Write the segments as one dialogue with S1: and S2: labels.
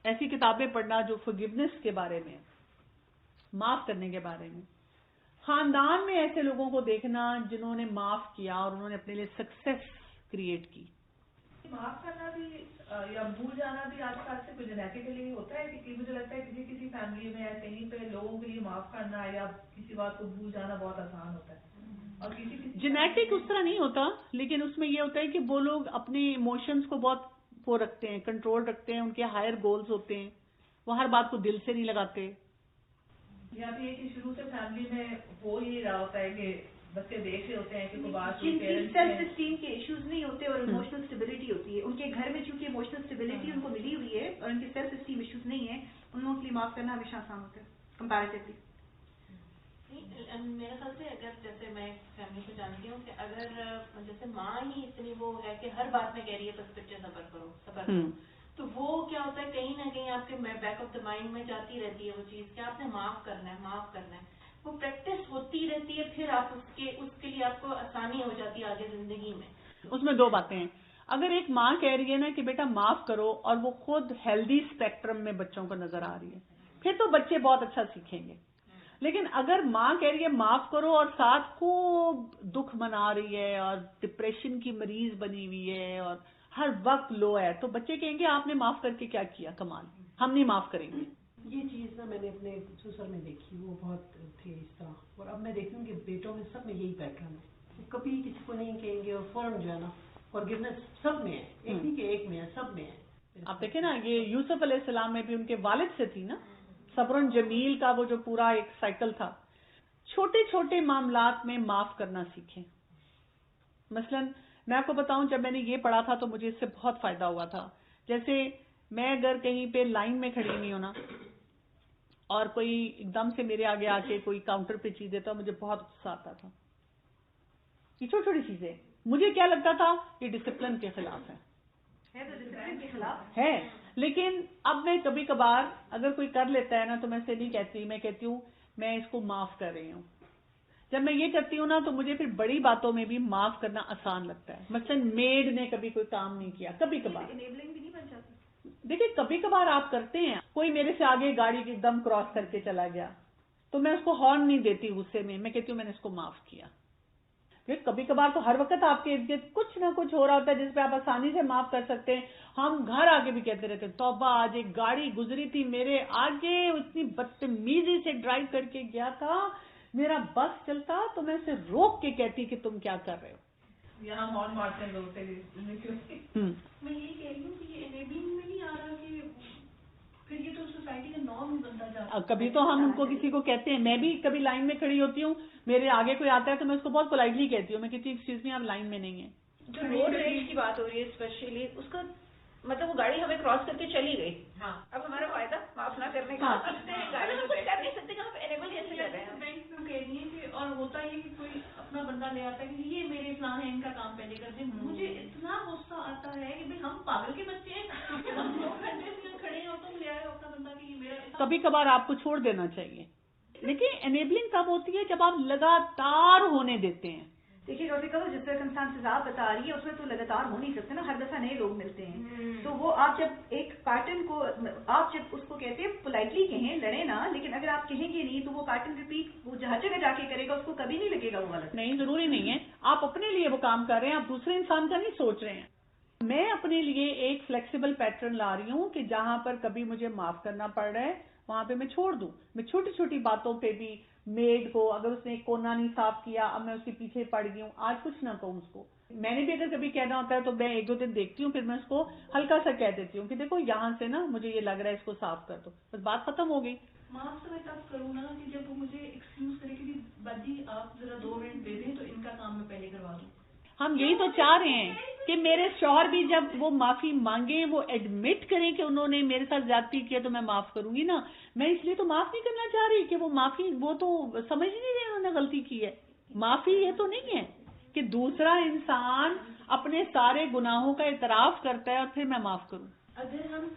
S1: ایسی کتابیں پڑھنا جو forgiveness کے بارے میں، معاف کرنے کے بارے میں. خاندان میں ایسے لوگوں کو دیکھنا جنہوں نے معاف کیا اور انہوں نے اپنے لیے سکسیس کریٹ کی.
S2: معاف کرنا بھی یا بھول جانا بھی آج کل سے کوئی جینیٹیکلی ہوتا ہے کہ مجھے لگتا ہے کسی کسی فیملی میں یا کہیں پہ لوگوں کے لیے معاف کرنا یا کسی بات کو بھول جانا بہت آسان ہوتا ہے. اور
S1: جینیٹک اس طرح نہیں ہوتا، لیکن اس میں یہ ہوتا ہے کہ وہ لوگ اپنے ایموشنز کو بہت وہ رکھتے ہیں، کنٹرول رکھتے ہیں، ان کے ہائر گولز ہوتے ہیں، وہ ہر بات کو دل سے نہیں لگاتے.
S2: یا پھر یہ کہ شروع سے فیملی میں ہو ہی رہا ہوتا ہے کہ بچے دیکھ رہے ہوتے ہیں کہ کوئی بات
S3: سیلف اسٹیم کے ایشوز نہیں ہوتے اور ایموشنل اسٹیبلٹی ہوتی ہے ان کے گھر میں، چونکہ ایموشنل اسٹیبلٹی ان کو ملی ہوئی ہے اور ان کے سیلف اسٹیم ایشوز نہیں ہیں، ان لوگوں کے لیے معاف کرنا ہمیشہ آسان ہوتا ہے کمپیریٹیولی.
S4: میرے خیال سے اگر جیسے میں فیملی کو جانتی ہوں کہ اگر جیسے ماں ہی اتنی وہ ہے کہ ہر بات میں کہہ رہی ہے بس بچے صبر کرو، تو وہ کیا ہوتا ہے کہیں نہ کہیں آپ کے بیک آف دا مائنڈ میں جاتی رہتی ہے وہ چیز کہ آپ نے معاف کرنا ہے. وہ پریکٹس ہوتی رہتی ہے، پھر آپ اس کے لیے آپ کو آسانی ہو جاتی ہے آگے زندگی میں.
S1: اس میں دو باتیں ہیں. اگر ایک ماں کہہ رہی ہے نا کہ بیٹا معاف کرو اور وہ خود ہیلدی اسپیکٹرم میں بچوں کو نظر آ رہی ہے، پھر تو بچے بہت اچھا سیکھیں گے. لیکن اگر ماں کہہ رہی ہے معاف کرو اور ساتھ خوب دکھ منا رہی ہے اور ڈپریشن کی مریض بنی ہوئی ہے اور ہر وقت لو ہے، تو بچے کہیں گے آپ نے معاف کر کے کیا کیا، کمال، ہم نہیں معاف کریں گے.
S5: یہ چیز نا میں نے اپنے سسر میں دیکھی، وہ بہت تھے اس طرح، اور اب میں دیکھتی ہوں کہ بیٹوں میں سب میں یہی پیٹرن ہے. کبھی کسی کو نہیں کہیں گے اور فوراً جو ہے نا فارگیونیس سب میں ہے، ایک نہیں کہ ایک میں ہے، سب میں ہے.
S1: آپ دیکھیں نا یہ یوسف علیہ السلام میں بھی ان کے والد سے تھی نا، صبر جمیل کا وہ جو پورا ایک سائیکل تھا. چھوٹے چھوٹے معاملات میں معاف کرنا سیکھیں. مثلا میں آپ کو بتاؤں، جب میں نے یہ پڑھا تھا تو مجھے اس سے بہت فائدہ ہوا تھا. جیسے میں اگر کہیں پہ لائن میں کھڑی نہیں ہونا اور کوئی ایک دم سے میرے آگے آ کے کوئی کاؤنٹر پہ چیز دیتا، مجھے بہت غصہ آتا تھا. یہ چھوٹی چھوٹی چیزیں مجھے کیا لگتا تھا یہ ڈسپلن کے خلاف ہے. لیکن اب میں کبھی کبھار اگر کوئی کر لیتا ہے نا تو میں اسے نہیں کہتی، میں کہتی ہوں میں اس کو معاف کر رہی ہوں. جب میں یہ کرتی ہوں نا تو مجھے پھر بڑی باتوں میں بھی معاف کرنا آسان لگتا ہے. مثلا میڈ نے کبھی کوئی کام نہیں کیا، کبھی کبھار
S3: انیبلنگ بھی نہیں بن جاتی.
S1: دیکھیں کبھی کبھار آپ کرتے ہیں. کوئی میرے سے آگے گاڑی ایک دم کراس کر کے چلا گیا تو میں اس کو ہارن نہیں دیتی غصے میں کہتی ہوں میں نے اس کو معاف کیا. کبھی کبھار تو ہر وقت آپ کے ارد گرد کچھ نہ کچھ ہو رہا ہوتا ہے جس پہ آپ آسانی سے معاف کر سکتے ہیں. ہم گھر آگے بھی کہتے رہتے ہیں توبہ، آج ایک گاڑی گزری تھی میرے آگے، اتنی بدتمیزی سے ڈرائیو کر کے گیا تھا، میرا بس چلتا تو میں اسے روک کے کہتی کہ تم کیا کر رہے ہو.
S2: یہاں ہارن مارتے ہیں لوگ.
S4: میں یہی کہہ رہی ہوں کہ یہ انیبلنگ میں نہیں آ رہا کہ پھر یہ تو سوسائٹی کا نارم بنتا جا رہا ہے.
S1: کبھی تو ہم ان کو کسی کو کہتے ہیں، میں بھی کبھی لائن میں کھڑی ہوتی ہوں، میرے آگے کوئی آتا ہے تو میں اس کو بہت پولائٹلی کہتی ہوں، میں کہتی ہوں ایکسکیوز می آپ لائن میں نہیں ہیں.
S3: جو روڈ ریج کی بات ہو رہی ہے اسپیشلی، اس کا مطلب وہ گاڑی ہمیں کراس کر کے چلی گئی. ہاں اب ہمارا فائدہ معاف نہ کرنے کا، گاڑی تو کچھ کر نہیں سکتے کہ ہم انیبل کیسے کر رہے ہیں.
S4: بینک میں کہہ رہی ہیں کہ اور ہوتا یہ کہ کوئی اپنا بندہ لے آتا ہے کہ یہ میرے فلاں ہیں ان کا کام پہلے کر دیں. مجھے اتنا غصہ آتا ہے کہ بھائی ہم پاگل کے بچے ہیں، ہم 2 گھنٹے سے کھڑے ہیں اور تم لے آئے ہو اپنا بندہ کہ یہ میرا.
S1: کبھی کبھار آپ کو چھوڑ دینا چاہیے. لیکن انیبلنگ کب ہوتی ہے؟ جب آپ لگاتار ہونے دیتے ہیں.
S3: دیکھیے کبھی کبھی جس سرکمسٹانسز آپ بتا رہی ہے اس میں تو لگاتار ہو نہیں سکتے نا، ہر دفعہ نئے لوگ ملتے ہیں. تو وہ آپ جب ایک پیٹرن کو آپ جب اس کو کہتے ہیں پولائٹلی کہیں، لڑے نا، لیکن اگر آپ کہیں گے نہیں تو وہ پیٹرن ریپیٹ وہ جہاں جگہ جا کے کرے گا، اس کو کبھی نہیں لگے گا وہ غلط.
S1: نہیں، ضروری نہیں ہے. آپ اپنے لیے وہ کام کر رہے ہیں، آپ دوسرے انسان کا نہیں سوچ رہے ہیں. میں اپنے لیے ایک فلیکسیبل پیٹرن لا رہی ہوں کہ جہاں پر کبھی مجھے معاف کرنا پڑ رہا ہے وہاں پہ میں چھوڑ دوں. میں چھوٹی چھوٹی باتوں پہ بھی میڈ کو اگر اس نے ایک کونا نہیں صاف کیا، اب میں اس کے پیچھے پڑ گئی ہوں، آج کچھ نہ کہوں اس کو. میں نے بھی اگر کبھی کہنا ہوتا ہے تو میں 1-2 دن دیکھتی ہوں، پھر میں اس کو ہلکا سا کہہ دیتی ہوں کہ دیکھو یہاں سے نا مجھے یہ لگ رہا ہے اس کو صاف کر دو، بس بات ختم ہو گئی.
S4: معاف تو میں تب کروں نا کہ جب وہ مجھے ایکسکیوز کرے کہ باجی آپ ذرا 2 منٹ دے دیں تو ان کا کام میں پہلے کروا دوں.
S1: ہم یہی تو چاہ رہے ہیں کہ میرے شوہر بھی جب وہ معافی مانگیں، وہ ایڈمٹ کریں کہ انہوں نے میرے ساتھ زیادتی کیا تو میں معاف کروں گی نا. میں اس لیے تو معاف نہیں کرنا چاہ رہی کہ وہ معافی، وہ تو سمجھ ہی نہیں رہے انہوں نے غلطی کی ہے. معافی یہ تو نہیں ہے کہ دوسرا انسان اپنے سارے گناہوں کا اعتراف کرتا ہے اور پھر میں معاف کروں.
S4: اگر ہم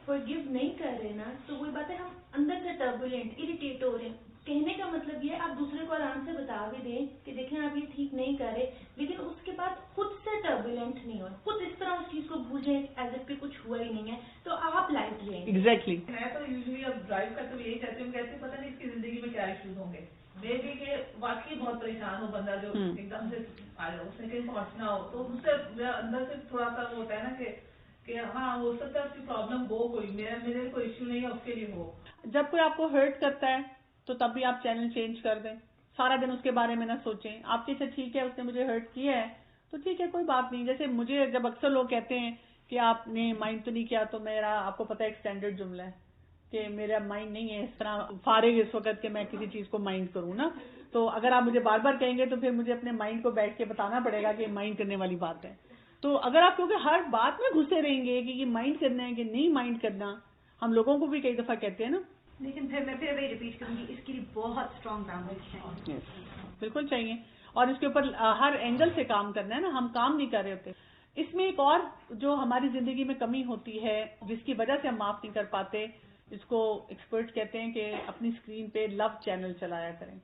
S4: فورگیو نہیں کر رہے نا تو وہی بات ہے، ہم اندر سے ٹربولینٹ اریٹیٹ ہو رہے ہیں.
S6: کہنے کا مطلب یہ آپ دوسرے کو آرام سے بتا بھی دیں کہ دیکھیں آپ یہ ٹھیک نہیں کر رہے، لیکن اس کے بعد خود سے ٹربولینٹ نہیں ہو، خود اس طرح اس چیز کو بھول جائیں ایز اف کہ کچھ ہوا ہی نہیں ہے، تو آپ لائٹ لیں.
S1: ایگزیکٹلی.
S2: میں تو یوزلی اب ڈرائیو کرتے ہوئے یہی کہتی ہوں، کہتی پتہ نہیں اس کی زندگی میں کیا ایشوز ہوں گے. میں بھی کہ واقعی بہت پریشان ہو بندہ جو ایک دم سے آ جاؤ، اس نے کہیں پہنچنا ہو تو اس سے اندر سے تھوڑا سا وہ ہوتا ہے نا کہ ہاں ہو سکتا ہے اس کی پرابلم ہو، کوئی میرے کوئی ایشو نہیں ہے اس کے لیے ہو.
S1: جب کوئی آپ کو ہرٹ کرتا ہے تو تب بھی آپ چینل چینج کر دیں، سارا دن اس کے بارے میں نہ سوچیں. آپ کے سے ٹھیک ہے اس نے مجھے ہرٹ کیا ہے تو ٹھیک ہے کوئی بات نہیں. جیسے مجھے جب اکثر لوگ کہتے ہیں کہ آپ نے مائنڈ تو نہیں کیا، تو میرا آپ کو پتہ ہے ایک اسٹینڈرڈ جملہ ہے کہ میرا مائنڈ نہیں ہے اس طرح فارغ اس وقت کہ میں کسی چیز کو مائنڈ کروں نا. تو اگر آپ مجھے بار بار کہیں گے تو پھر مجھے اپنے مائنڈ کو بیٹھ کے بتانا پڑے گا کہ مائنڈ کرنے والی بات ہے. تو اگر آپ کیونکہ ہر بات میں گھسے رہیں گے کہ یہ مائنڈ کرنا ہے کہ نہیں مائنڈ کرنا، ہم لوگوں کو بھی کئی دفعہ کہتے ہیں نا.
S3: لیکن پھر میں وہی ریپیٹ کروں گی، اس کے لیے بہت اسٹرانگ باؤنڈریز چاہیے.
S1: بالکل چاہیے، اور اس کے اوپر ہر اینگل سے کام کرنا ہے نا. ہم کام نہیں کر رہے ہوتے. اس میں ایک اور جو ہماری زندگی میں کمی ہوتی ہے جس کی وجہ سے ہم معاف نہیں کر پاتے، اس کو ایکسپرٹ کہتے ہیں کہ اپنی اسکرین پہ لو چینل چلایا کریں.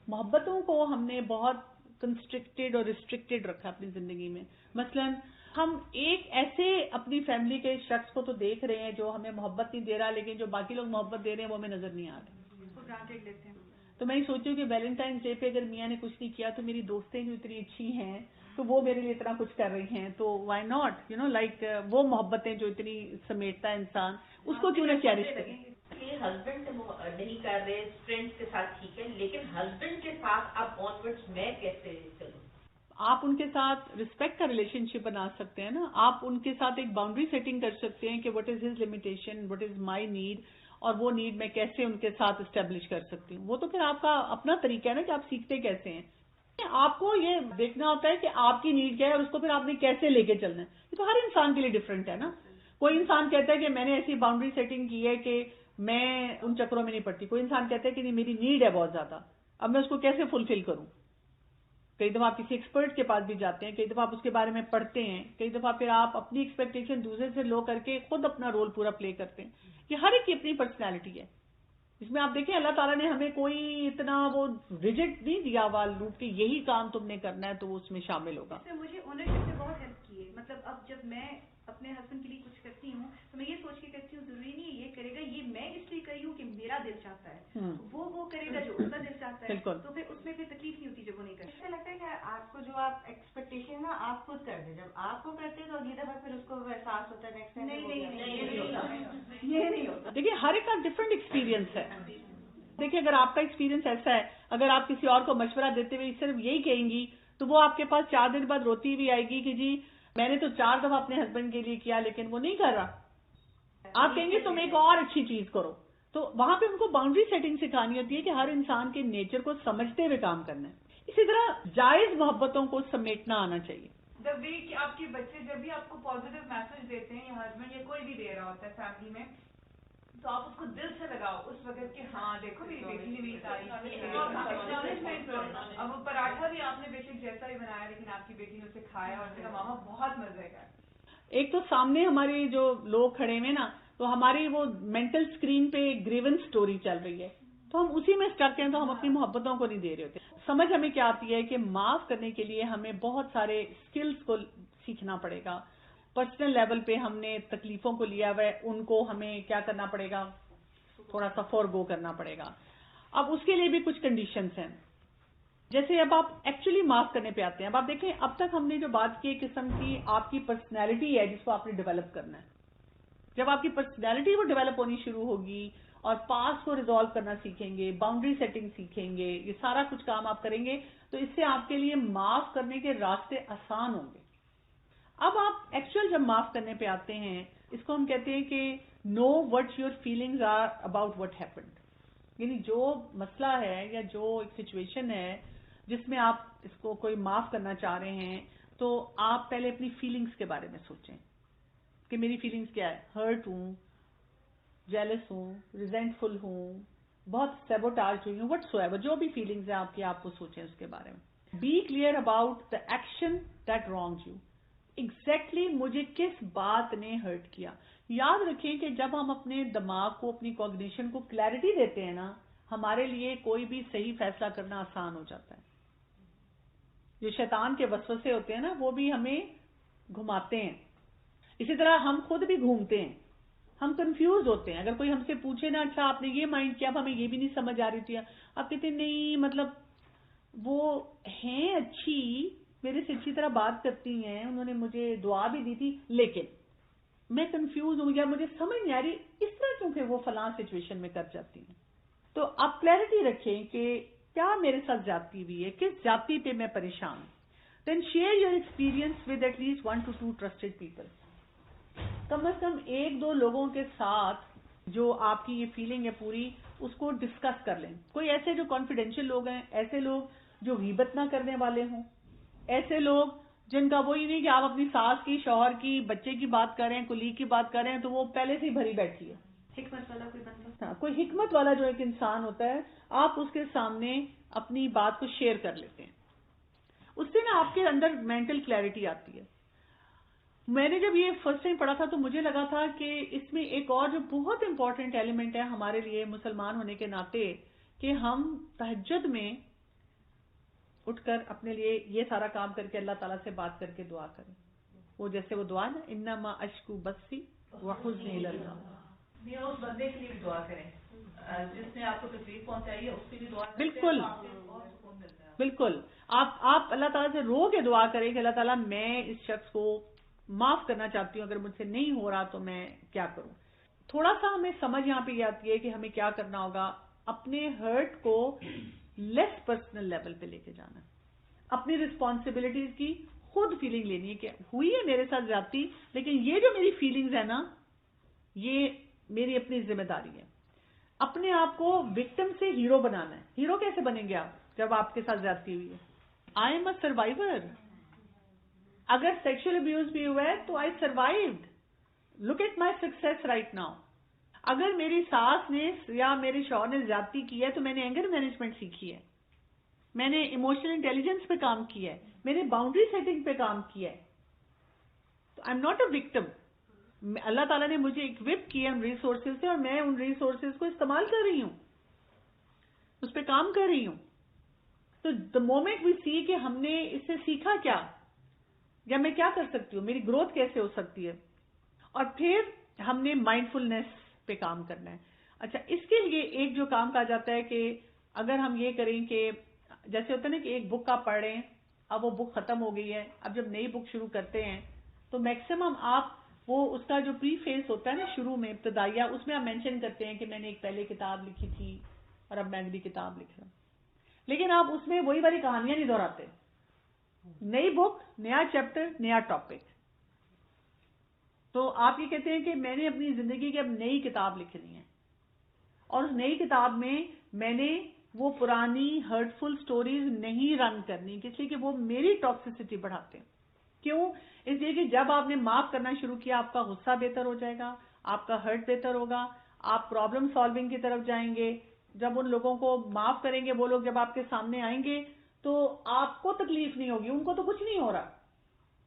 S1: محبتوں کو ہم نے بہت کنسٹرکٹیڈ اور ریسٹرکٹیڈ رکھا اپنی زندگی میں. مثلاً ہم ایک ایسے اپنی فیملی کے شخص کو تو دیکھ رہے ہیں جو ہمیں محبت نہیں دے رہا، لیکن جو باقی لوگ محبت دے رہے ہیں وہ ہمیں نظر نہیں آ رہے. تو میں یہ سوچتی ہوں کہ ویلنٹائنس ڈے پہ اگر میاں نے کچھ نہیں کیا تو میری دوستیں جو اتنی اچھی ہیں تو وہ میرے لیے اتنا کچھ کر رہی ہیں، تو وائی ناٹ لائک وہ محبتیں جو اتنی سمیٹتا ہے انسان، اس کو کیوں نہ چیریش کریں.
S7: ہسبینڈ نہیں کر رہے، فرینڈس کے ساتھ ٹھیک ہے، لیکن ہسبینڈ کے ساتھ اب آنورڈس میں کیسے چلوں؟
S1: آپ ان کے ساتھ رسپیکٹ کا ریلیشن شپ بنا سکتے ہیں نا. آپ ان کے ساتھ ایک باؤنڈری سیٹنگ کر سکتے ہیں کہ what is his limitation, what is my need, اور وہ نیڈ میں کیسے ان کے ساتھ اسٹیبلش کر سکتی ہوں. وہ تو پھر آپ کا اپنا طریقہ ہے نا کہ آپ سیکھتے کیسے ہیں. آپ کو یہ دیکھنا ہوتا ہے کہ آپ کی نیڈ کیا ہے اور اس کو پھر آپ نے کیسے لے کے چلنا ہے. یہ تو ہر انسان کے لیے ڈفرینٹ ہے نا. کوئی انسان کہتا ہے کہ میں نے ایسی باؤنڈری سیٹنگ کی ہے کہ میں ان چکروں میں نہیں پڑتی. کوئی انسان کہتا ہے کہ نہیں میری نیڈ ہے بہت زیادہ، اب میں اس کو کیسے فلفل کروں. کئی دفعہ آپ کسی ایکسپرٹ کے پاس بھی جاتے ہیں، کئی دفعہ آپ اس کے بارے میں پڑھتے ہیں، کئی دفعہ پھر آپ اپنی ایکسپیکٹیشن دوسرے سے لو کر کے خود اپنا رول پورا پلے کرتے ہیں. کہ ہر ایک کی اپنی پرسنالٹی ہے. اس میں آپ دیکھیں اللہ تعالیٰ نے ہمیں کوئی اتنا وہ ریجڈ نہیں دیا ہوا لوٹ کہ یہی کام تم نے کرنا ہے تو وہ اس میں شامل ہوگا.
S3: اس سے مجھے اونرشپ سے بہت ہیلپ کی ہے. مطلب اب جب میں اپنے ہسبینڈ کے لیے کچھ کرتی ہوں تو میں یہ سوچ کے کرتی ہوں ضروری نہیں یہ کرے گا، یہ میں اس لیے کری ہوں کہ میرا دل چاہتا ہے، وہ کرے گا جو اس کا دل چاہتا ہے. تو پھر اس میں کوئی تکلیف نہیں ہوتی جب وہ نہیں کرتا.
S7: ایسا لگتا ہے کہ آپ کو جو آپ ایکسپیکٹیشن ہے نا آپ خود کر دیں، جب آپ کو کرتے تو اگلی دفعہ پھر اس کو احساس ہوتا ہے نیکسٹ ٹائم.
S3: نہیں یہ نہیں ہوتا.
S1: دیکھیے ہر ایک کا ڈفرینٹ ایکسپیرینس ہے. دیکھیے اگر آپ کا ایکسپیرینس ایسا ہے، اگر آپ کسی اور کو مشورہ دیتے ہوئے صرف یہی کہیں گی تو وہ آپ کے پاس 4 دن بعد روتی ہوئی آئے گی کہ جی میں نے تو 4 دفعہ اپنے ہسبینڈ کے لیے کیا لیکن وہ نہیں کر رہا. آپ کہیں گے تم ایک اور اچھی چیز کرو. تو وہاں پہ ان کو باؤنڈری سیٹنگ سکھانی ہوتی ہے کہ ہر انسان کے نیچر کو سمجھتے ہوئے کام کرنا ہے. اسی طرح جائز محبتوں کو سمیٹنا آنا چاہیے.
S8: جب بھی کہ آپ کے بچے جب بھی آپ کو پازیٹیو میسج دیتے ہیں یا ہسبینڈ یا کوئی بھی دے رہا ہوتا ہے فیملی میں، تو آپ اس کو دل سے لگاؤ اس وقت کہ ہاں دیکھو میری بیٹی نے میری تعریف. اب وہ پراٹھا بھی آپ نے بے شک جیسا ہی بنایا لیکن آپ کی بیٹی نے اسے کھایا اور میرا ماما بہت مزے کا.
S1: ایک تو سامنے ہماری جو لوگ کھڑے ہوئے نا تو ہماری وہ مینٹل اسکرین پہ ایک گریونس سٹوری چل رہی ہے تو ہم اسی میں اسٹک ہیں، تو ہم اپنی محبتوں کو نہیں دے رہے ہوتے. سمجھ ہمیں کیا آتی ہے کہ معاف کرنے کے لیے ہمیں بہت سارے اسکلز کو سیکھنا پڑے گا. پرسنل لیول پہ ہم نے تکلیفوں کو لیا ہوا ہے، ان کو ہمیں کیا کرنا پڑے گا، تھوڑا سا فورگو کرنا پڑے گا. اب اس کے لیے بھی کچھ کنڈیشنز ہیں. جیسے اب آپ ایکچولی معاف کرنے پہ آتے ہیں. اب آپ دیکھیں اب تک ہم نے جو بات کی ایک قسم کی آپ کی پرسنالٹی ہے جس کو آپ نے ڈیولپ کرنا ہے. جب آپ کی پرسنالٹی وہ ڈیولپ ہونی شروع ہوگی اور پاس کو ریزالو کرنا سیکھیں گے، باؤنڈری سیٹنگ سیکھیں گے، یہ سارا کچھ کام آپ کریں گے تو اس سے آپ کے لیے معاف کرنے کے راستے آسان ہوں گے. اب آپ ایکچوئل جب معاف کرنے پہ آتے ہیں اس کو ہم کہتے ہیں کہ know what your feelings are about what happened. یعنی جو مسئلہ ہے یا جو ایک سچویشن ہے جس میں آپ اس کو کوئی معاف کرنا چاہ رہے ہیں تو آپ پہلے اپنی فیلنگز کے بارے میں سوچیں کہ میری فیلنگز کیا ہے. ہرٹ ہوں، جیلس ہوں، ریزینٹفل ہوں، بہت سیبوٹاج ہوئی ہوں، وٹ سو ایور جو بھی فیلنگز ہیں آپ کی، آپ کو سوچیں اس کے بارے میں. Be clear about the action that wronged you. Exactly مجھے کس بات نے ہرٹ کیا. یاد رکھیں کہ جب ہم اپنے دماغ کو، اپنی کوگنیشن کو کلیئرٹی دیتے ہیں نا، ہمارے لیے کوئی بھی صحیح فیصلہ کرنا آسان ہو جاتا ہے. جو شیطان کے وسوسے ہوتے ہیں نا وہ بھی ہمیں گھماتے ہیں. اسی طرح ہم خود بھی گھومتے ہیں, ہم کنفیوز ہوتے ہیں. اگر کوئی ہم سے پوچھے نا اچھا آپ نے یہ مائنڈ کیا, اب ہمیں یہ بھی نہیں سمجھ آ رہی تھی, آپ کہتے ہیں نہیں مطلب وہ ہیں اچھی, میرے سے اچھی طرح بات کرتی ہیں, انہوں نے مجھے دعا بھی دی تھی, لیکن میں کنفیوز ہوں یا مجھے سمجھ نہیں آ رہی اس طرح کیوں کہ وہ فلاں سچویشن میں کر جاتی ہیں. تو آپ کلیئرٹی رکھیں کہ کیا میرے ساتھ زیادتی ہوئی ہے, کس زیادتی پہ میں پریشان ہوں. Then share your experience with at least 1 to 2 trusted people. کم از کم 1-2 لوگوں کے ساتھ جو آپ کی یہ فیلنگ ہے پوری, اس کو ڈسکس کر لیں. کوئی ایسے جو کانفیڈینشیل لوگ ہیں, ایسے لوگ جو غیبت نہ کرنے والے ہوں, ایسے لوگ جن کا وہی نہیں کہ آپ اپنی ساس کی, شوہر کی, بچے کی بات کر رہے ہیں, کولیگ کی بات کر رہے ہیں تو وہ پہلے سے ہی بھری بیٹھی ہے.
S3: حکمت والا کوئی بندہ,
S1: ہاں, کوئی حکمت والا جو ایک انسان ہوتا ہے, آپ اس کے سامنے اپنی بات کو شیئر کر لیتے ہیں. اس سے نا آپ کے اندر مینٹل کلیئرٹی آتی ہے. میں نے جب یہ فرسٹ ٹائم پڑھا تھا تو مجھے لگا تھا کہ اس میں ایک اور جو بہت امپورٹنٹ ایلیمنٹ ہے ہمارے لیے مسلمان ہونے کے ناطے, کہ ہم تہجد میں اٹھ کر اپنے لیے یہ سارا کام کر کے اللہ تعالیٰ سے بات کر کے دعا کریں. وہ جیسے وہ دعا نا, انما اشکو بثی وحزنی الی اللہ,
S2: یہ اس بندے کے لیے بھی دعا کریں جس نے آپ کو تکلیف پہنچائی ہے, اس کے لیے دعا کریں.
S1: بالکل بالکل. آپ اللہ تعالیٰ سے رو کے دعا کریں کہ اللہ تعالیٰ میں اس شخص کو معاف کرنا چاہتی ہوں, اگر مجھ سے نہیں ہو رہا تو میں کیا کروں. تھوڑا سا ہمیں سمجھ یہاں پہ یہ آتی ہے کہ ہمیں کیا کرنا ہوگا, اپنے ہرٹ کو لیس پرسنل لیول پہ لے کے جانا, اپنی رسپانسبلٹیز کی خود فیلنگ لینی ہے کہ ہوئی ہے میرے ساتھ زیادتی, لیکن یہ جو میری فیلنگز ہے نا یہ میری اپنی ذمہ داری ہے. اپنے آپ کو وکٹم سے ہیرو بنانا ہے. ہیرو کیسے بنیں گے آپ جب آپ کے ساتھ زیادتی ہوئی ہے؟ I am a survivor. اگر سیکشل ابیوز بھی ہوا ہے تو I survived, look at my success right now. اگر میری ساس نے یا میرے شوہر نے زیادتی کی ہے تو میں نے اینگر مینجمنٹ سیکھی ہے, میں نے ایموشنل انٹیلیجنس پہ کام کیا ہے, میں نے باؤنڈری سیٹنگ پہ کام کیا ہے. تو I am not a victim. اللہ تعالیٰ نے مجھے اکوپ کیا ان ریسورسز سے, اور میں ان ریسورسز کو استعمال کر رہی ہوں, اس پہ کام کر رہی ہوں. تو دا مومنٹ وی سی کہ ہم نے اس سے سیکھا کیا, یا میں کیا کر سکتی ہوں, میری گروتھ کیسے ہو سکتی ہے, اور پھر ہم نے مائنڈفلنس پہ کام کرنا ہے. اچھا, اس کے لیے ایک جو کام کہا جاتا ہے کہ اگر ہم یہ کریں کہ جیسے ہوتا ہے نا کہ ایک بک آپ پڑھ رہے ہیں, اب وہ بک ختم ہو گئی ہے, اب جب نئی بک شروع کرتے ہیں تو میکسیمم آپ وہ اس کا جو پری فیس ہوتا ہے نا شروع میں ابتدائیہ, اس میں آپ مینشن کرتے ہیں کہ میں نے ایک پہلے کتاب لکھی تھی اور اب میں اگلی کتاب لکھ رہا ہوں, لیکن آپ اس میں وہی والی کہانیاں نہیں دہراتے. نئی بک, نیا چیپٹر, نیا ٹاپک. تو آپ یہ کہتے ہیں کہ میں نے اپنی زندگی کی اب نئی کتاب لکھنی ہے, اور اس نئی کتاب میں نے وہ پرانی ہرٹفل سٹوریز نہیں رن کرنی, اس لیے کہ وہ میری ٹاکسیسٹی بڑھاتے ہیں. کیوں؟ اس لیے کہ جب آپ نے معاف کرنا شروع کیا آپ کا غصہ بہتر ہو جائے گا, آپ کا ہرٹ بہتر ہوگا, آپ پرابلم سالونگ کی طرف جائیں گے. جب ان لوگوں کو معاف کریں گے, وہ لوگ جب آپ کے سامنے آئیں گے تو آپ کو تکلیف نہیں ہوگی, ان کو تو کچھ نہیں ہو رہا,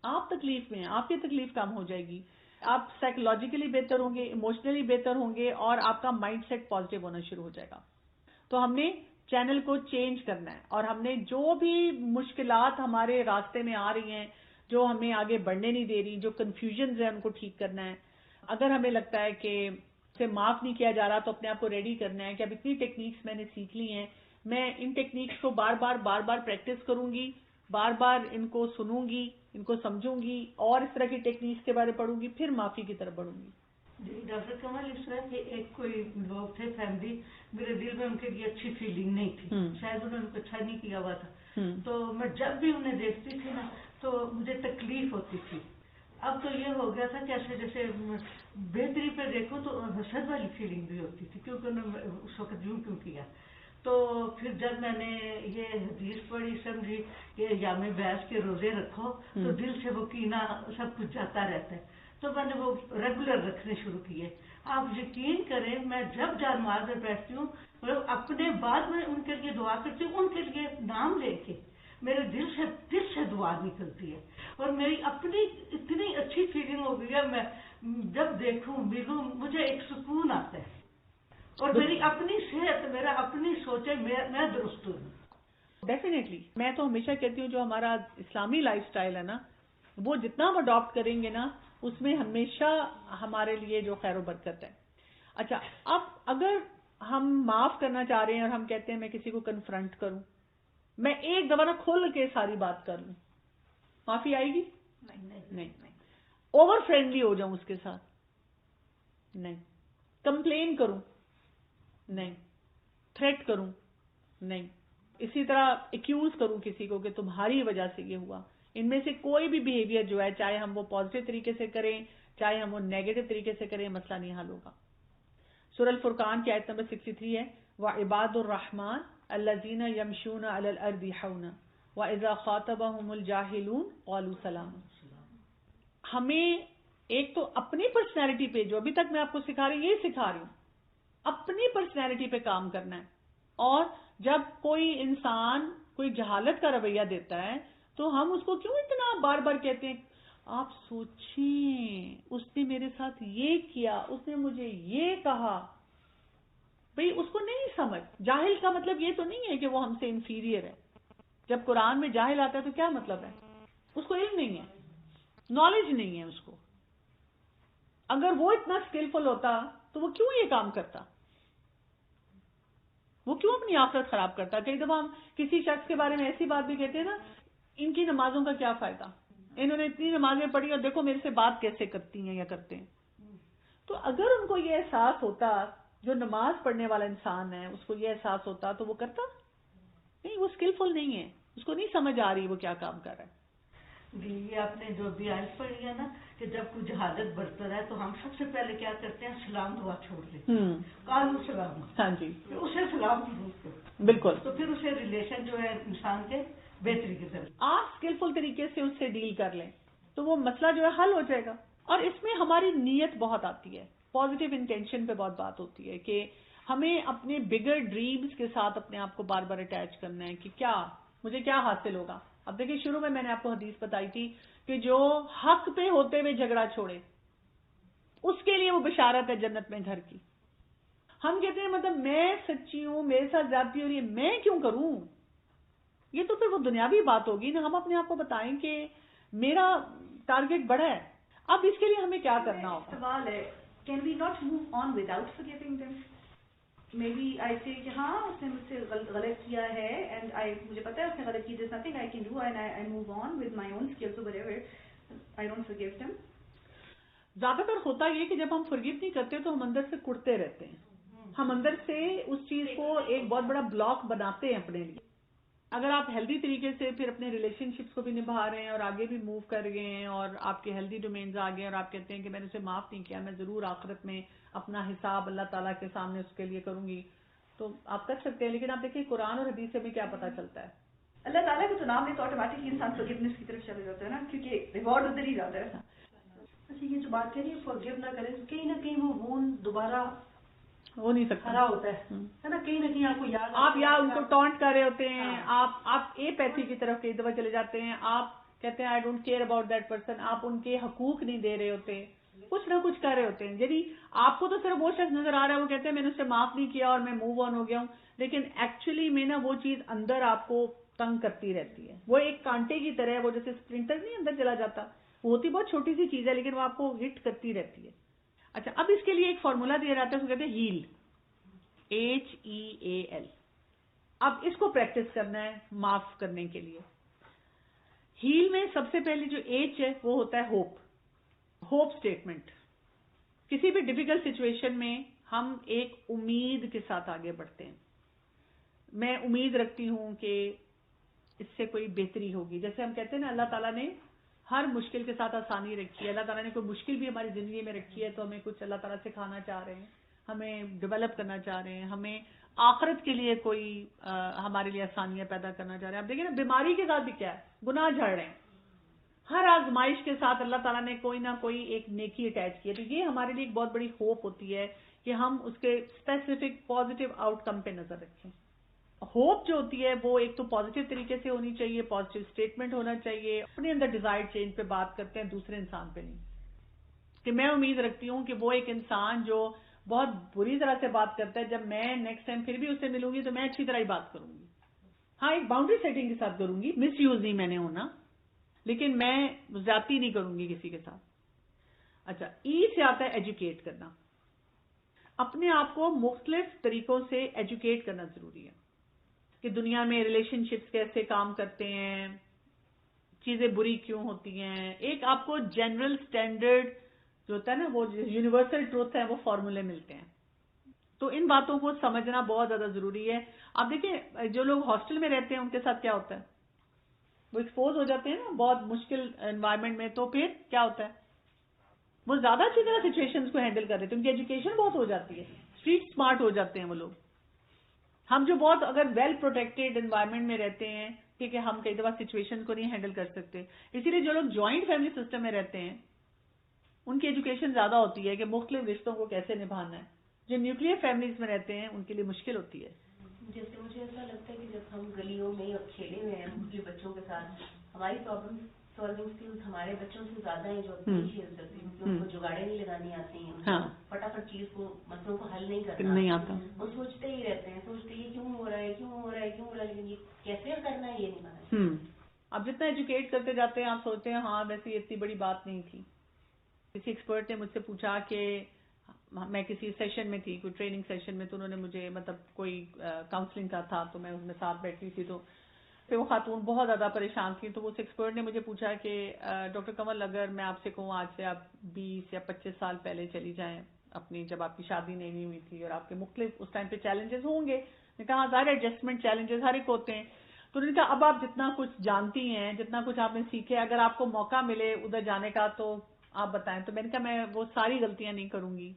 S1: آپ تکلیف میں ہیں, آپ کی تکلیف کم ہو جائے گی, آپ سائیکولوجیکلی بہتر ہوں گے, ایموشنلی بہتر ہوں گے, اور آپ کا مائنڈ سیٹ پازیٹیو ہونا شروع ہو جائے گا. تو ہم نے چینل کو چینج کرنا ہے, اور ہم نے جو بھی مشکلات ہمارے راستے میں آ رہی ہیں, جو ہمیں آگے بڑھنے نہیں دے رہی, جو کنفیوژنز ہیں, ان کو ٹھیک کرنا ہے. اگر ہمیں لگتا ہے کہ اسے معاف نہیں کیا جا رہا تو اپنے آپ کو ریڈی کرنا ہے کہ اب اتنی ٹیکنیکس میں نے سیکھ لی ہیں, میں ان ٹیکنیکس کو بار بار پریکٹس کروں گی, بار بار ان کو سنوں گی, ان کو سمجھوں گی, اور اس طرح کی ٹیکنیکس کے بارے میں پڑھوں گی, پھر معافی کی طرف بڑھوں گی.
S9: جی ڈاکٹر کمل, اس طرح کے ایک کوئی لوگ تھے فیملی, میرے دل میں ان کے لیے اچھی فیلنگ نہیں تھی, شاید انہوں نے کچھ اچھا نہیں کیا ہوا تھا, تو میں جب بھی انہیں دیکھتی تھی نا تو مجھے تکلیف ہوتی تھی. اب تو یہ ہو گیا تھا کہ ایسے جیسے بہتری پہ دیکھو تو حسد والی فیلنگ بھی ہوتی تھی, کیونکہ انہوں نے اس وقت یوں کیوں کیا. تو پھر جب میں نے یہ حدیث پڑھی, سمجھی کہ یام بیس کے روزے رکھو تو دل سے وہ کینہ سب کچھ جاتا رہتا ہے, تو میں نے وہ ریگولر رکھنے شروع کیے. آپ یقین کریں, میں جب جانماز میں بیٹھتی ہوں اپنے بعد میں ان کے لیے دعا کرتی ہوں, ان کے لیے نام لے کے میرے دل سے دعا نکلتی ہے, اور میری اپنی اتنی اچھی فیلنگ ہو گئی ہے, میں جب دیکھوں ملوں مجھے ایک سکون آتا ہے. اور میری اپنی صحت، میرا اپنی سوچے، میں درست ہوں.
S1: ڈیفینیٹلی میں تو ہمیشہ کہتی ہوں جو ہمارا اسلامی لائف سٹائل ہے نا، وہ جتنا ہم اڈاپٹ کریں گے نا، اس میں ہمیشہ ہمارے لیے جو خیر و برکت ہے. اچھا، اب اگر ہم معاف کرنا چاہ رہے ہیں اور ہم کہتے ہیں میں کسی کو کنفرنٹ کروں، میں ایک دفعہ نہ کھل کے ساری بات کر لوں، معافی آئے گی؟ نہیں. اوور فرینڈلی ہو جاؤں اس کے ساتھ؟ نہیں. کمپلین کروں؟ نہیں. تھریٹ کروں؟ نہیں. اسی طرح ایکیوز کروں کسی کو کہ تمہاری وجہ سے یہ ہوا؟ ان میں سے کوئی بھی بیہیویئر جو ہے، چاہے ہم وہ پازیٹیو طریقے سے کریں چاہے ہم وہ نیگیٹو طریقے سے کریں، مسئلہ نہیں حل ہوگا. سورہ الفرقان کی آیت نمبر 63 ہے، وَعِبَادُ الرَّحْمَنِ الَّذِينَ يَمْشُونَ عَلَى الْأَرْضِ حَوْنًا وَإِذَا خَاطَبَهُمُ الْجَاهِلُونَ قَالُوا سَلَامًا. ہمیں ایک تو اپنی پرسنالٹی پہ، جو ابھی تک میں آپ کو سکھا رہی ہوں، یہ سکھا رہی ہوں، اپنی پرسنالٹی پہ کام کرنا ہے. اور جب کوئی انسان کوئی جہالت کا رویہ دیتا ہے تو ہم اس کو کیوں اتنا بار بار کہتے ہیں؟ آپ سوچیں، اس نے میرے ساتھ یہ کیا، اس نے مجھے یہ کہا. بھئی اس کو نہیں سمجھ. جاہل کا مطلب یہ تو نہیں ہے کہ وہ ہم سے انفیریئر ہے. جب قرآن میں جاہل آتا ہے تو کیا مطلب ہے؟ اس کو علم نہیں ہے، نالج نہیں ہے اس کو. اگر وہ اتنا اسکلفل ہوتا تو وہ کیوں یہ کام کرتا؟ وہ کیوں اپنی آخرت خراب کرتا؟ کئی دفعہ ہم کسی شخص کے بارے میں ایسی بات بھی کہتے ہیں نا، ان کی نمازوں کا کیا فائدہ، انہوں نے اتنی نمازیں پڑھی اور دیکھو میرے سے بات کیسے کرتی ہیں یا کرتے ہیں. تو اگر ان کو یہ احساس ہوتا، جو نماز پڑھنے والا انسان ہے اس کو یہ احساس ہوتا تو وہ کرتا نہیں. وہ اسکلفل نہیں ہے، اس کو نہیں سمجھ آ رہی وہ کیا کام کر رہا ہے.
S9: جی، یہ آپ نے جو بھی آیت پڑھی ہے نا کہ جب کوئی جہالت برتتا ہے تو ہم سب سے پہلے کیا کرتے ہیں؟ سلام دعا چھوڑ دیتے ہیں. قالوا سلام.
S1: ہاں جی،
S9: اسے سلام ضرور.
S1: بالکل.
S9: تو پھر اسے ریلیشن جو ہے انسان کے بہتری کی طرف
S1: آپ اسکلفل طریقے سے اس سے ڈیل کر لیں تو وہ مسئلہ جو ہے حل ہو جائے گا. اور اس میں ہماری نیت بہت آتی ہے، پازیٹیو انٹینشن پہ بہت بات ہوتی ہے کہ ہمیں اپنے بگر ڈریمز کے ساتھ اپنے آپ کو بار بار اٹیچ کرنا ہے کہ کیا مجھے کیا حاصل ہوگا. اب دیکھیں، شروع میں نے آپ کو حدیث بتائی تھی کہ جو حق پہ ہوتے ہوئے جھگڑا چھوڑے اس کے لیے وہ بشارت ہے جنت میں گھر کی. ہم کہتے ہیں مطلب میں سچی ہوں، میرے ساتھ زیادتی ہو رہی ہے، میں کیوں کروں؟ یہ تو پھر وہ دنیاوی بات ہوگی نا. ہم اپنے آپ کو بتائیں کہ میرا ٹارگٹ بڑا ہے. اب اس کے لیے ہمیں کیا کرنا ہوگا؟
S3: سوال ہے، can we not move on without forgiving them? Maybe I say کہ ہاں اس نے مجھ سے غلط کیا ہے اینڈ مجھے پتا ہے اس نے غلط کی، there nothing I can do and I move on with my own skills اور whatever. I don't forgive them.
S1: زیادہ تر ہوتا یہ کہ جب ہم فرگیو نہیں کرتے تو ہم اندر سے کڑتے رہتے ہیں. ہم اندر سے اس چیز کو ایک بہت بڑا بلاک بناتے ہیں اپنے لیے. اگر آپ ہیلدی طریقے سے پھر اپنے ریلیشن شپس کو بھی نبھا رہے ہیں اور آگے بھی موو کر گئے ہیں اور آپ کے ہیلدی ڈومینز آ گئے اور آپ کہتے ہیں کہ میں نے اسے معاف نہیں کیا، میں ضرور آخرت میں اپنا حساب اللہ تعالیٰ کے سامنے اس کے لیے کروں گی، تو آپ کر سکتے ہیں. لیکن آپ دیکھیں قرآن اور حدیث سے بھی کیا پتہ چلتا ہے؟
S3: اللہ تعالیٰ کو تو نام لے تو آٹومیٹکلی انسان فارگیونیس کی طرف چلے جاتا ہے نا، کیونکہ ریوارڈ ادھر ہی زیادہ ہے.
S5: اچھا، یہ جو بات کہہ رہی ہے فارگیو نہ کریں، کہیں نہ کہیں وہ وون دوبارہ
S1: ہو نہیں سکتا،
S5: ہرا ہوتا ہے نا. کہیں نہ کہیں آپ کو یاد،
S1: آپ یا ان کو ٹونٹ کر رہے ہوتے ہیں، آپ اے پیتھی کی طرف کئی دفعہ چلے جاتے ہیں، آپ کہتے ہیں I don't care about that person, آپ ان کے حقوق نہیں دے رہے ہوتے، کچھ نہ کچھ کر رہے ہوتے ہیں. یعنی آپ کو تو صرف وہ شخص نظر آ رہا ہے، وہ کہتے ہیں میں نے اسے معاف نہیں کیا اور میں موو آن ہو گیا ہوں، لیکن ایکچولی میں نا وہ چیز اندر آپ کو تنگ کرتی رہتی ہے. وہ ایک کانٹے کی طرح ہے، وہ جیسے اسپرنٹر نہیں اندر چلا جاتا، وہ ہوتی بہت چھوٹی سی چیز ہے لیکن وہ آپ کو ہٹ کرتی رہتی ہے. اچھا، اب اس کے لیے ایک فارمولا دیا جاتا ہے، اس کو کہتے ہیں ہیل، HEAL. اب اس کو پریکٹس کرنا ہے معاف کرنے کے لیے. ہیل میں سب سے پہلے جو H ہے وہ ہوتا ہے ہوپ سٹیٹمنٹ. کسی بھی ڈیفیکلٹ سچویشن میں ہم ایک امید کے ساتھ آگے بڑھتے ہیں. میں امید رکھتی ہوں کہ اس سے کوئی بہتری ہوگی. جیسے ہم کہتے ہیں نا اللہ تعالیٰ نے ہر مشکل کے ساتھ آسانی رکھی ہے، اللہ تعالیٰ نے کوئی مشکل بھی ہماری زندگی میں رکھی ہے تو ہمیں کچھ اللہ تعالیٰ سے کھانا چاہ رہے ہیں، ہمیں ڈیولپ کرنا چاہ رہے ہیں، ہمیں آخرت کے لیے کوئی ہمارے لیے آسانیاں پیدا کرنا چاہ رہے ہیں. آپ دیکھیں نا بیماری کے ساتھ بھی کیا ہے، گناہ جھڑ رہے ہیں. ہر آزمائش کے ساتھ اللہ تعالیٰ نے کوئی نہ کوئی ایک نیکی اٹیچ کی ہے. تو یہ ہمارے لیے ایک بہت بڑی ہوپ ہوتی ہے کہ ہم اس کے اسپیسیفک پازیٹیو آؤٹ کم پہ نظر رکھیں. ہوپ جو ہوتی ہے وہ ایک تو پازیٹیو طریقے سے ہونی چاہیے، پازیٹیو اسٹیٹمنٹ ہونا چاہیے. اپنے اندر ڈیزائر چینج پہ بات کرتے ہیں، دوسرے انسان پہ نہیں. کہ میں امید رکھتی ہوں کہ وہ ایک انسان جو بہت بری طرح سے بات کرتا ہے. جب میں نیکسٹ ٹائم پھر بھی اس سے ملوں گی تو میں اچھی طرح ہی بات کروں گی. ہاں ایک باؤنڈری سیٹنگ کے ساتھ کروں گی, مس یوز نہیں میں نے ہونا, لیکن میں زیادتی نہیں کروں گی کسی کے ساتھ. اچھا, ای سے آتا ہے ایجوکیٹ کرنا. اپنے آپ کو مختلف طریقوں سے ایجوکیٹ کرنا ضروری ہے کہ دنیا میں ریلیشن شپس کیسے کام کرتے ہیں, چیزیں بری کیوں ہوتی ہیں. ایک آپ کو جنرل سٹینڈرڈ جو ہوتا ہے نا, وہ یونیورسل ٹروتھ ہے, وہ فارمولے ملتے ہیں. تو ان باتوں کو سمجھنا بہت زیادہ ضروری ہے. آپ دیکھیں جو لوگ ہاسٹل میں رہتے ہیں ان کے ساتھ کیا ہوتا ہے, وہ ایکسپوز ہو جاتے ہیں نا بہت مشکل انوائرمنٹ میں, تو پھر کیا ہوتا ہے, وہ زیادہ اچھی طرح سچویشنز کو ہینڈل کر رہے تھے, ان کی ایجوکیشن بہت ہو جاتی ہے, اسٹریٹ اسمارٹ ہو جاتے ہیں وہ لوگ. ہم جو بہت اگر ویل پروٹیکٹیڈ انوائرمنٹ میں رہتے ہیں, ٹھیک ہے, ہم کئی دفعہ سچویشن کو نہیں ہینڈل کر سکتے. اسی لیے جو لوگ جوائنٹ فیملی سسٹم میں رہتے ہیں ان کی ایجوکیشن زیادہ ہوتی ہے کہ مختلف رشتوں کو کیسے نبھانا ہے. جو نیوکلیر فیملیز میں رہتے ہیں ان کے لیے مشکل ہوتی ہے.
S10: جیسے مجھے ایسا لگتا ہے کہ جب ہم گلیوں میں کھیلے ہوئے ہیں مختلف بچوں کے ساتھ, ہماری پرابلم سالونگ اسکلز ہمارے بچوں سے زیادہ ہیں جو اپنی کھیل سکتے ہیں, کیونکہ ان کو جگاڑیں نہیں لگانی آتی ہیں, فٹافٹ چیز کو مسئلوں کو حل نہیں کرنا
S1: نہیں آتا,
S10: وہ سوچتے ہی رہتے ہیں, سوچتے یہ کیوں ہو رہا ہے, کیوں ہو رہا ہے, کیوں ہو رہا ہے, لیکن یہ کیسے کرنا ہے یہ نہیں پتا.
S1: اب جتنا ایجوکیٹ کرتے جاتے ہیں آپ سوچتے ہیں ہاں ویسے یہ اتنی بڑی بات نہیں تھی. کسی ایکسپرٹ نے مجھ سے پوچھا کہ میں کسی سیشن میں تھی, کوئی ٹریننگ سیشن میں, تو انہوں نے مجھے مطلب کوئی کاؤنسلنگ کا تھا تو میں اس میں ساتھ بیٹھی تھی, تو پھر وہ خاتون بہت زیادہ پریشان تھی. تو اس ایکسپرٹ نے مجھے پوچھا کہ ڈاکٹر کنول اگر میں آپ سے کہوں آج سے آپ 20 یا 25 سال پہلے چلی جائیں اپنی, جب آپ کی شادی نہیں ہوئی تھی اور آپ کے مختلف اس ٹائم پہ چیلنجز ہوں گے. میں کہا ظاہر ایڈجسٹمنٹ چیلنجز ہر ایک ہوتے ہیں. تو انہوں نے کہا اب آپ جتنا کچھ جانتی ہیں, جتنا کچھ آپ نے سیکھے, اگر آپ کو موقع ملے ادھر جانے کا تو آپ بتائیں. تو میں نے کہا میں وہ ساری غلطیاں نہیں کروں گی.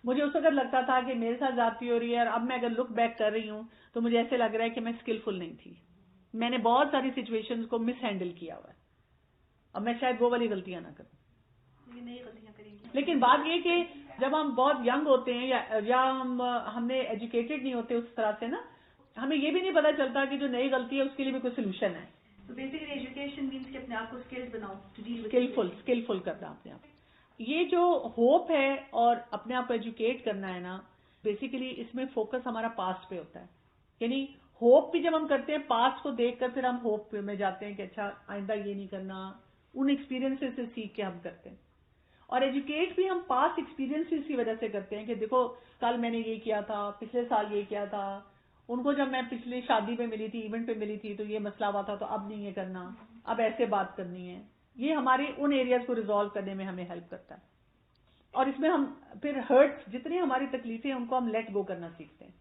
S1: مجھے اس وقت لگتا تھا کہ میرے ساتھ زیادتی ہو رہی ہے, اور اب میں اگر لک بیک کر رہی ہوں تو مجھے ایسے لگ رہا ہے کہ میں اسکلفل نہیں تھی, میں نے بہت ساری سچویشنز کو مس ہینڈل کیا ہوا ہے. اب میں شاید وہ والی غلطیاں نہ کروں. لیکن بات یہ کہ جب ہم بہت ینگ ہوتے ہیں یا ہم نے ایجوکیٹڈ نہیں ہوتے اس طرح سے نا, ہمیں یہ بھی نہیں پتا چلتا کہ جو نئی غلطی ہے اس کے لیے بھی کوئی سولوشن ہے.
S3: تو بیسیکلی ایجوکیشن مینس کہ اپنے آپ کو اسکلڈ بناؤ,
S1: اسکلفل کرنا اپنے آپ. یہ جو ہوپ ہے اور اپنے آپ کو ایجوکیٹ کرنا ہے نا, بیسیکلی اس میں فوکس ہمارا پاسٹ پہ ہوتا ہے. یعنی ہوپ بھی جب ہم کرتے ہیں پاسٹ کو دیکھ کر پھر ہم ہوپ میں جاتے ہیں کہ اچھا آئندہ یہ نہیں کرنا, ان ایکسپیرینسز سے سیکھ کے ہم کرتے ہیں. اور ایجوکیٹ بھی ہم پاسٹ ایکسپیرینس کی وجہ سے کرتے ہیں کہ دیکھو کل میں نے یہ کیا تھا, پچھلے سال یہ کیا تھا, ان کو جب میں پچھلی شادی پہ ملی تھی, ایونٹ پہ ملی تھی, تو یہ مسئلہ ہوا تھا, تو اب نہیں یہ کرنا, اب ایسے بات کرنی ہے. یہ ہمارے ان ایریاز کو ریزالو کرنے میں ہمیں ہیلپ کرتا ہے. اور اس میں ہم پھر ہرٹس جتنی ہماری تکلیفیں ہیں ان کو ہم لیٹ گو کرنا سیکھتے ہیں.